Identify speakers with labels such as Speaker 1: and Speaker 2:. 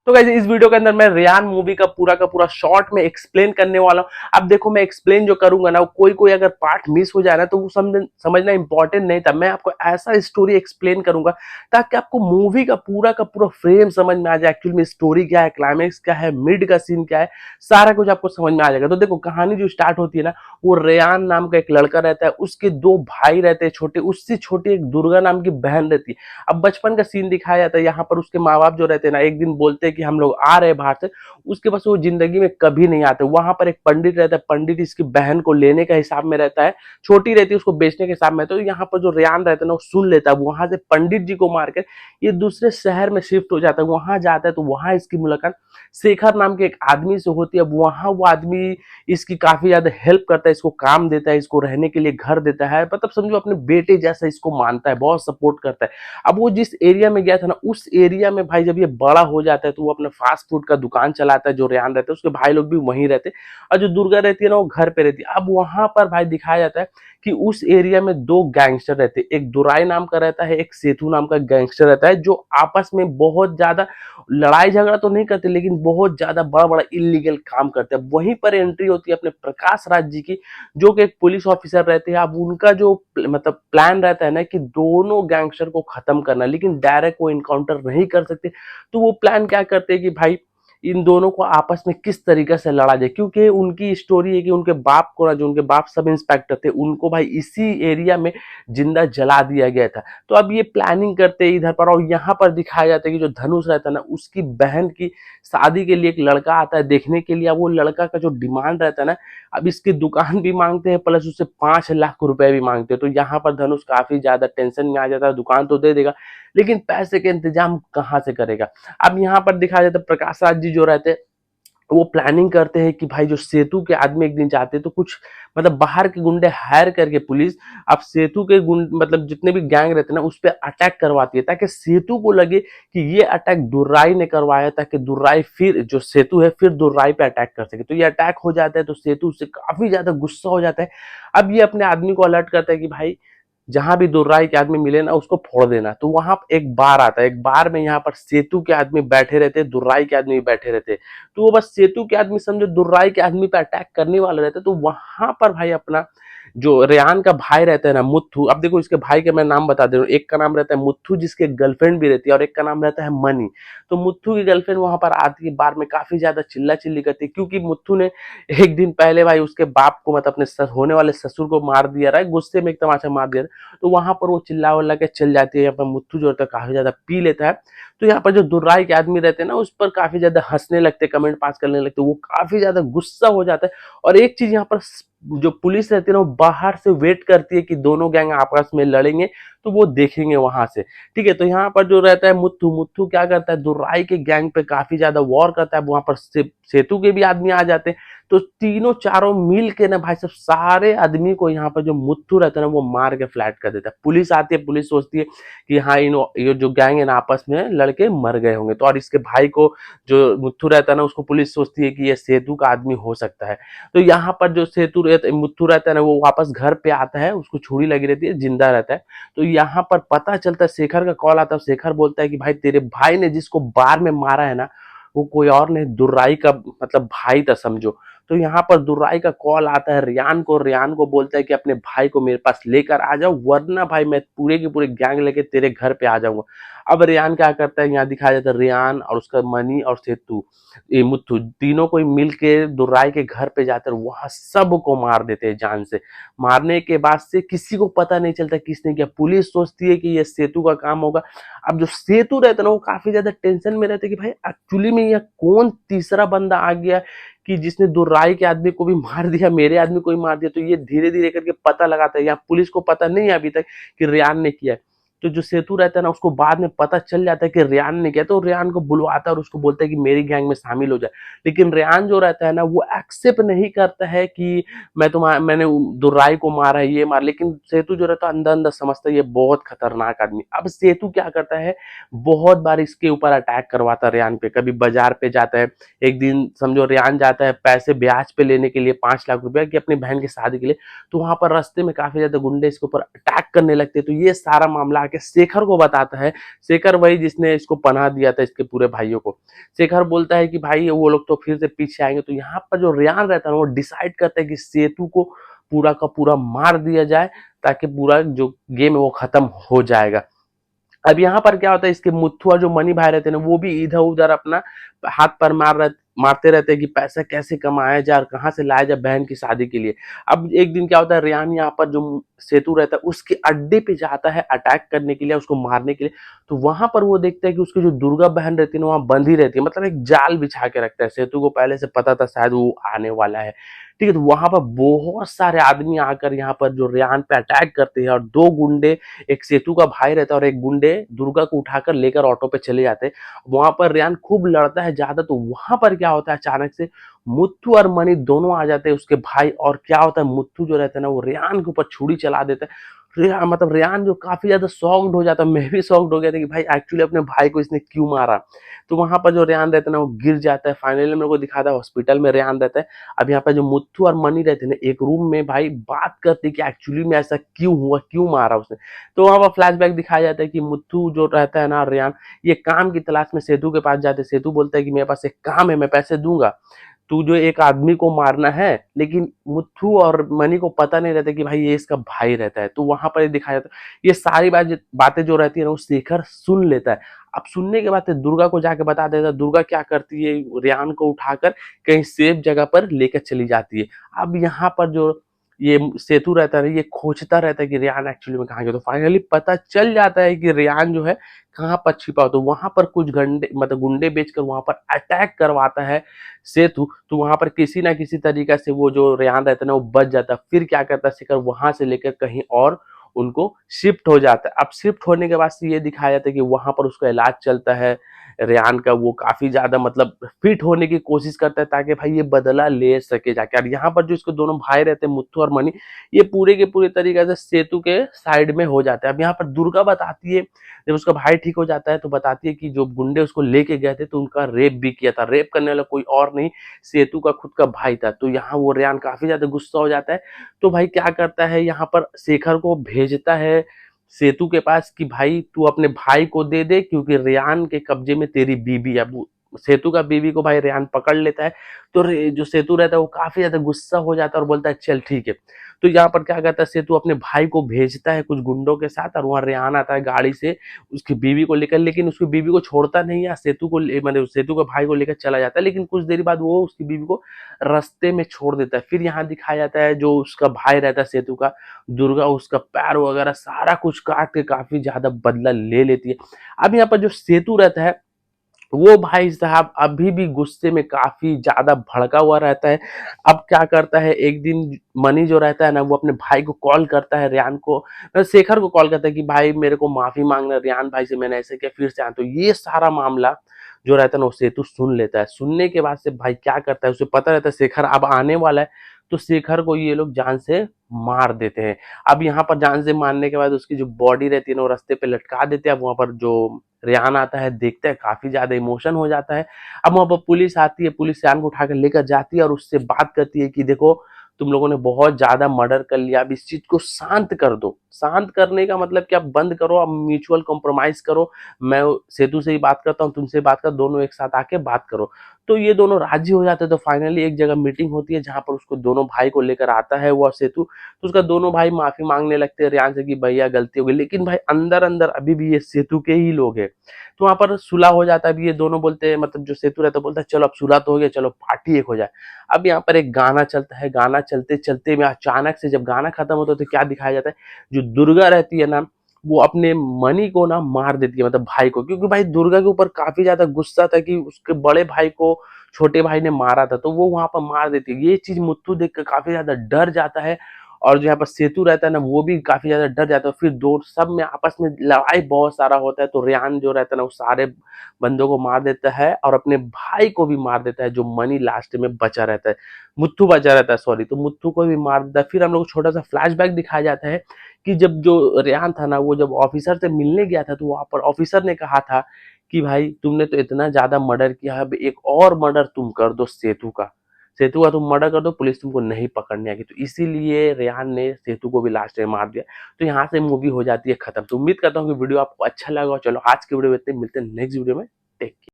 Speaker 1: तो गाइस इस वीडियो के अंदर मैं रेयान मूवी का पूरा शॉर्ट में एक्सप्लेन करने वाला हूँ। अब देखो मैं एक्सप्लेन जो करूंगा ना, कोई कोई अगर पार्ट मिस हो जाए ना तो वो समझना इंपॉर्टेंट नहीं था। मैं आपको ऐसा स्टोरी एक्सप्लेन करूंगा ताकि आपको मूवी का पूरा फ्रेम समझ में आ जाए, एक्चुअल में स्टोरी क्या है, क्लाइमेक्स क्या है, मिड का सीन क्या है, सारा कुछ आपको समझ में आ जाएगा। तो देखो कहानी जो स्टार्ट होती है ना, वो रेयान नाम का एक लड़का रहता है, उसके दो भाई रहते हैं छोटे, उससे छोटी एक दुर्गा नाम की बहन रहती है। अब बचपन का सीन दिखाया जाता है यहाँ पर। उसके माँ बाप जो रहते हैं ना, एक दिन बोलते हैं कि हम लोग आ रहे हैं बाहर से, उसके पास वो जिंदगी में कभी नहीं आते। वहां पर एक पंडित रहता है, पंडित इसकी बहन को लेने का हिसाब में रहता है, छोटी रहती है उसको बेचने के हिसाब में। तो यहाँ पर जो रेयान रहता है ना, वो सुन लेता है, वहां से पंडित जी को मारकर ये दूसरे शहर में शिफ्ट हो जाता है। वहां जाता है तो वहां इसकी मुलाकात शेखर नाम के एक आदमी से होती है। अब वहां वो आदमी इसकी काफी ज्यादा हेल्प करता है, इसको काम देता है, इसको रहने के लिए घर देता है, मतलब समझो अपने बेटे जैसा इसको मानता है, बहुत सपोर्ट करता है। अब वो जिस एरिया में गया था ना, उस एरिया में भाई जब ये बड़ा हो जाता है तो वो अपना फास्ट फूड का दुकान चलाता है। जो रेहान रहता है उसके भाई लोग भी वहीं रहते हैं, और जो दुर्गा रहती है ना, वो घर पे रहती है। अब वहां पर भाई दिखाया जाता है कि उस एरिया में दो गैंगस्टर रहते हैं, एक दुराई नाम का रहता है, एक सेतु नाम का गैंगस्टर रहता है, जो आपस में बहुत ज्यादा लड़ाई झगड़ा तो नहीं करते, लेकिन बहुत ज्यादा बड़ा बड़ा इलीगल काम करते हैं। वहीं पर एंट्री होती है अपने प्रकाश राज जी की, जो कि एक पुलिस ऑफिसर रहते हैं। अब उनका जो मतलब प्लान रहता है ना कि दोनों गैंगस्टर को खत्म करना, लेकिन डायरेक्ट वो इनकाउंटर नहीं कर सकते। तो वो प्लान क्या करते हैं कि भाई इन दोनों को आपस में किस तरीके से लड़ा जाए, क्योंकि उनकी स्टोरी है कि उनके बाप को ना, जो उनके बाप सब इंस्पेक्टर थे, उनको भाई इसी एरिया में जिंदा जला दिया गया था। तो अब ये प्लानिंग करते हैं इधर पर, और यहाँ पर दिखाया जाता है कि जो धनुष रहता है ना, उसकी बहन की शादी के लिए एक लड़का आता है देखने के लिए। अब वो लड़का का जो डिमांड रहता है ना, अब इसकी दुकान भी मांगते हैं, प्लस उससे 5 लाख रुपए भी मांगते हैं। तो यहाँ पर धनुष काफी ज्यादा टेंशन में आ जाता है। दुकान तो दे देगा, लेकिन पैसे के इंतजाम कहाँ से करेगा। अब यहाँ पर दिखाया जाता है प्रकाश राज जी जो रहते हैं, वो प्लानिंग करते हैं कि भाई जो सेतु के आदमी एक दिन जाते हैं तो कुछ मतलब बाहर के गुंडे हायर करके पुलिस अब सेतु के गुंड मतलब जितने भी गैंग रहते हैं ना, उस पर अटैक करवाती है, ताकि सेतु को लगे कि ये अटैक दुर्राई ने करवाया, ताकि दुर्राई फिर जो सेतु है फिर दुर्राई पे अटैक कर सके। तो ये अटैक हो जाता है तो सेतु उससे काफी ज्यादा गुस्सा हो जाता है। अब ये अपने आदमी को अलर्ट करता है कि भाई जहां भी दुर्राई के आदमी मिले ना, उसको फोड़ देना। तो वहां एक बार आता है, एक बार में यहाँ पर सेतु के आदमी बैठे रहते, दुर्राई के आदमी बैठे रहते। तो वो बस सेतु के आदमी समझो दुर्राई के आदमी पे अटैक करने वाले रहते। तो वहां पर भाई अपना जो रेयान का भाई रहता है ना, मुत्थू। अब देखो इसके भाई के मैं नाम बता दे रहा हूँ, एक का नाम रहता है मुत्थू जिसके गर्लफ्रेंड भी रहती है, और एक का नाम रहता है मनी। तो मुत्थू की गर्लफ्रेंड वहां पर आती है, बार में काफी ज्यादा चिल्ला चिल्ली करती है, क्योंकि मुत्थू ने एक दिन पहले भाई उसके बाप को मतलब अपने होने वाले ससुर को मार दिया रहा है, गुस्से में एक तमाचा मार दिया। तो वहां पर वो चिल्ला उल्ला के चल जाती है। यहाँ पर मुत्थू जो होता है काफी ज्यादा पी लेता है। तो यहाँ पर जो दुर्राई के आदमी रहते हैं ना, उस पर काफी ज्यादा हंसने लगते, कमेंट पास करने लगते, वो काफी ज्यादा गुस्सा हो जाता है। और एक चीज यहाँ पर जो पुलिस रहती है ना, वो बाहर से वेट करती है कि दोनों गैंग आपस में लड़ेंगे तो वो देखेंगे वहां से। ठीक है, तो यहाँ पर जो रहता है मुत्थू, मुत्थू क्या करता है, दुर्राई के गैंग पे काफी ज्यादा वॉर करता है। वहां पर सेतु के भी आदमी आ जाते हैं। तो तीनों चारों मिल के ना भाई सब सारे आदमी को यहाँ पर जो मुत्थू रहता है ना, वो मार के फ्लैट कर देता है। पुलिस आती है, पुलिस सोचती है कि हाँ इन ये जो गैंग है ना आपस में लड़के मर गए होंगे। तो और इसके भाई को जो मुत्थू रहता है ना, उसको पुलिस सोचती है कि ये सेतु का आदमी हो सकता है। तो यहाँ पर जो मुत्थू रहता है ना, वो वापस घर पे आता है, उसको छुरी लगी रहती है, जिंदा रहता है। तो यहाँ पर पता चलता है, शेखर का कॉल आता है। शेखर बोलता है कि भाई तेरे भाई ने जिसको बार में मारा है ना, वो कोई और नहीं, दुर्राई का मतलब भाई था समझो। तो यहाँ पर दुर्राई का कॉल आता है रियान को। रियान को बोलता है कि अपने भाई को मेरे पास लेकर आ जाओ, वरना भाई मैं पूरे की पूरे गैंग लेके तेरे घर पे आ जाऊंगा। अब रियान क्या करता है, यहाँ दिखाया जाता है रियान और उसका मनी और सेतु, ये मुत्थू, तीनों को मिल के दुर्राई के घर पे जाकर वहां सबको मार देते हैं जान से। मारने के बाद से किसी को पता नहीं चलता किसने किया। पुलिस सोचती है कि ये सेतु का काम होगा। अब जो सेतु रहता है ना, वो काफी ज्यादा टेंशन में रहता है कि भाई एक्चुअली में यह कौन तीसरा बंदा आ गया कि जिसने दुर्राई के आदमी को भी मार दिया, मेरे आदमी को भी मार दिया। तो ये धीरे धीरे करके पता लगाता है। यहाँ पुलिस को पता नहीं है अभी तक कि रियान ने किया है। तो जो सेतु रहता है ना, उसको बाद में पता चल जाता है कि रियान ने किया। तो रियान को बुलवाता है और उसको बोलता है कि मेरी गैंग में शामिल हो जाए। लेकिन रियान जो रहता है ना, वो एक्सेप्ट नहीं करता है कि मैंने दुर्राई को मारा है, ये मार। लेकिन सेतु जो रहता है अंदर अंदर समझता है ये बहुत खतरनाक आदमी। अब सेतु क्या करता है, बहुत बार इसके ऊपर अटैक करवाता है रियान पे। कभी बाजार पे जाता है, एक दिन समझो रियान जाता है पैसे ब्याज पे लेने के लिए 5 लाख रुपए की अपनी बहन की शादी के लिए। तो वहां पर रास्ते में काफी ज्यादा गुंडे इसके ऊपर अटैक करने लगते हैं। तो ये सारा मामला आके शेखर को बताता है। शेखर वही जिसने इसको पनाह दिया था इसके पूरे भाइयों को। शेखर बोलता है कि भाई वो लोग तो फिर से पीछे आएंगे। तो यहाँ पर जो रेयान रहता है ना वो डिसाइड करता है कि सेतु को पूरा का पूरा मार दिया जाए ताकि पूरा जो गेम है वो खत्म हो जाएगा। अब यहाँ पर क्या होता है, इसके मुथुआ जो मनी भाई रहते हैं ना वो भी इधर उधर अपना हाथ पर मारते रहते हैं कि पैसा कैसे कमाया जाए और कहाँ से लाया जाए बहन की शादी के लिए। अब एक दिन क्या होता है, रेयान यहाँ पर जो सेतु रहता है उसके अड्डे पे जाता है अटैक करने के लिए, उसको मारने के लिए। तो वहां पर वो देखता है कि उसकी जो दुर्गा बहन रहती है ना वहां बंधी रहती है, मतलब एक जाल बिछा के रखता है। सेतु को पहले से पता था शायद वो आने वाला है, ठीक है। तो वहां पर बहुत सारे आदमी आकर यहाँ पर जो रेयान पे अटैक करते हैं और दो गुंडे, एक सेतु का भाई रहता है और एक गुंडे दुर्गा को उठाकर लेकर ऑटो पे चले जाते हैं। वहां पर रेयान खूब लड़ता है ज्यादा। तो वहां पर क्या होता है, अचानक से मुत्थू और मणि दोनों आ जाते हैं उसके भाई। और क्या होता है, मुत्थू जो रहता है ना वो रेयान के ऊपर छुरी चला देता है। मतलब रेयान जो काफी ज्यादा शॉक्ड हो जाता है, मैं भी शॉक्ड हो गया था कि भाई एक्चुअली अपने भाई को इसने क्यों मारा। तो वहां पर जो रेयान रहता है ना वो गिर जाता है। फाइनली मेरे को दिखाता है हॉस्पिटल में रेयान रहता है। अब यहाँ पे जो मुत्थू और मनी रहते हैं ना एक रूम में भाई बात करते कि एक्चुअली में ऐसा क्यों हुआ, क्यों मारा उसने। तो वहां पर फ्लैशबैक दिखाया जाता है कि मुत्थू जो रहता है ना रेयान, ये काम की तलाश में सेतु के पास जाते। सेतु बोलता है कि मेरे पास एक काम है, मैं पैसे दूंगा, तू जो एक आदमी को मारना है। लेकिन मुत्थू और मनी को पता नहीं रहता कि भाई ये इसका भाई रहता है। तो वहां पर ये दिखाया जाता है, ये सारी बातें जो रहती है ना वो शेखर सुन लेता है। अब सुनने के बाद दुर्गा को जाके बता देता है। दुर्गा क्या करती है, रेयान को उठाकर कहीं सेफ जगह पर लेकर चली जाती है। अब यहाँ पर जो ये सेतु रहता है ये खोजता रहता है कि रेयान एक्चुअली में कहाँ गया। तो फाइनली पता चल जाता है कि रेयान जो है कहाँ पर छिपा हो। तो वहां पर कुछ गंडे मतलब गुंडे बेचकर वहां पर अटैक करवाता है सेतु। तो वहां पर किसी ना किसी तरीका से वो जो रेयान रहता है ना वो बच जाता है। फिर क्या करता है शेखर, वहां से लेकर कहीं और उनको शिफ्ट हो जाता है। अब शिफ्ट होने के बाद से ये दिखाया जाता है कि वहां पर उसका इलाज चलता है रेयान का। वो काफी ज्यादा मतलब फिट होने की कोशिश करता है ताकि भाई ये बदला ले सके जाके। और यहाँ पर जो इसके दोनों भाई रहते हैं मुत्थू और मनी, ये पूरे के पूरे तरीके से सेतु के साइड में हो जाते हैं। अब यहाँ पर दुर्गा बताती है, जब उसका भाई ठीक हो जाता है तो बताती है कि जो गुंडे उसको लेके गए थे तो उनका रेप भी किया था। रेप करने वाला कोई और नहीं, सेतु का खुद का भाई था। तो यहाँ वो रेयान काफी ज्यादा गुस्सा हो जाता है। तो भाई क्या करता है, यहाँ पर शेखर को भेजता है सेतु के पास कि भाई तू अपने भाई को दे दे क्योंकि रेयान के कब्जे में तेरी बीबी है। सेतु का बीबी को भाई रेयान पकड़ लेता है। तो जो सेतु रहता है वो काफी ज्यादा गुस्सा हो जाता है और बोलता है चल ठीक है। तो यहाँ पर क्या करता है, सेतु अपने भाई को भेजता है कुछ गुंडों के साथ और वहां रेयान आता है गाड़ी से उसकी बीवी को लेकर। लेकिन उसकी बीवी को छोड़ता नहीं है, सेतु को मतलब सेतु के भाई को लेकर चला जाता है। लेकिन कुछ देर बाद वो उसकी बीवी को रास्ते में छोड़ देता है। फिर यहाँ दिखाया जाता है जो उसका भाई रहता है सेतु का, दुर्गा उसका पैर वगैरह सारा कुछ काट के काफी ज्यादा बदला ले लेती है। अब यहाँ पर जो सेतु रहता है वो भाई साहब अभी भी गुस्से में काफी ज्यादा भड़का हुआ रहता है। अब क्या करता है, एक दिन मनी जो रहता है ना वो अपने भाई को कॉल करता है, रेयान को शेखर को कॉल करता है कि भाई मेरे को माफी मांगना रेयान भाई से, मैंने ऐसे किया फिर से आया। तो ये सारा मामला जो रहता है ना वो सेतु सुन लेता है। सुनने के बाद से भाई क्या करता है, उसे पता रहता है शेखर अब आने वाला है। तो शेखर को ये लोग जान से मार देते हैं। अब यहाँ पर जान से मारने के बाद उसकी जो बॉडी रहती है ना वो रास्ते पे लटका देते हैं। अब वहां पर जो रेहान आता है देखता है, काफी ज्यादा इमोशन हो जाता है। अब वहां पर पुलिस आती है, पुलिस रेहान को उठाकर लेकर जाती है और उससे बात करती है कि देखो तुम लोगों ने बहुत ज्यादा मर्डर कर लिया, अब इस चीज को शांत कर दो। शांत करने का मतलब कि आप बंद करो, अब म्यूचुअल कॉम्प्रोमाइज करो। मैं सेतु से ही बात करता हूँ, तुमसे बात कर, दोनों एक साथ आके बात करो। तो ये दोनों राजी हो जाते हैं। तो फाइनली एक जगह मीटिंग होती है जहां पर उसको दोनों भाई को लेकर आता है वो सेतु। तो उसका दोनों भाई माफी मांगने लगते हैं रेयान से कि भैया गलती हो गई। लेकिन भाई अंदर अंदर अभी भी ये सेतु के ही लोग हैं। तो वहां पर सुलह हो जाता है। अभी ये दोनों बोलते हैं, मतलब जो सेतु रहता है बोलता है चलो अब सुलह तो हो गया, चलो पार्टी एक हो जाए। अब यहाँ पर एक गाना चलता है। गाना चलते चलते में अचानक से जब गाना खत्म होता है तो क्या दिखाया जाता है, जो दुर्गा रहती है ना वो अपने मनी को ना मार देती है, मतलब भाई को। क्योंकि भाई दुर्गा के ऊपर काफी ज्यादा गुस्सा था कि उसके बड़े भाई को छोटे भाई ने मारा था, तो वो वहां पर मार देती है। ये चीज मुत्तू देख कर काफी ज्यादा डर जाता है। और जो यहाँ पर सेतु रहता है ना वो भी काफी ज्यादा डर जाता है। फिर दो सब में आपस में लड़ाई बहुत सारा होता है। तो रेयान जो रहता है ना वो सारे बंदों को मार देता है और अपने भाई को भी मार देता है, जो मनी लास्ट में बचा रहता है, मुत्थू बचा रहता है सॉरी। तो मुत्थू को भी मार देता है। फिर हम लोग छोटा सा फ्लैशबैक दिखाया जाता है कि जब जो रेयान था ना वो जब ऑफिसर से मिलने गया था तो वहां पर ऑफिसर ने कहा था कि भाई तुमने तो इतना ज्यादा मर्डर किया है, अब एक और मर्डर तुम कर दो सेतु का। सेतु का तुम मर्डर कर दो, पुलिस तुमको नहीं पकड़ने आएगी। तो इसीलिए रेहान ने सेतु को भी लास्ट में मार दिया। तो यहाँ से मूवी हो जाती है खत्म। तो उम्मीद करता हूँ कि वीडियो आपको अच्छा लगा। चलो आज की वीडियो में इतने, मिलते हैं नेक्स्ट वीडियो में। Take care.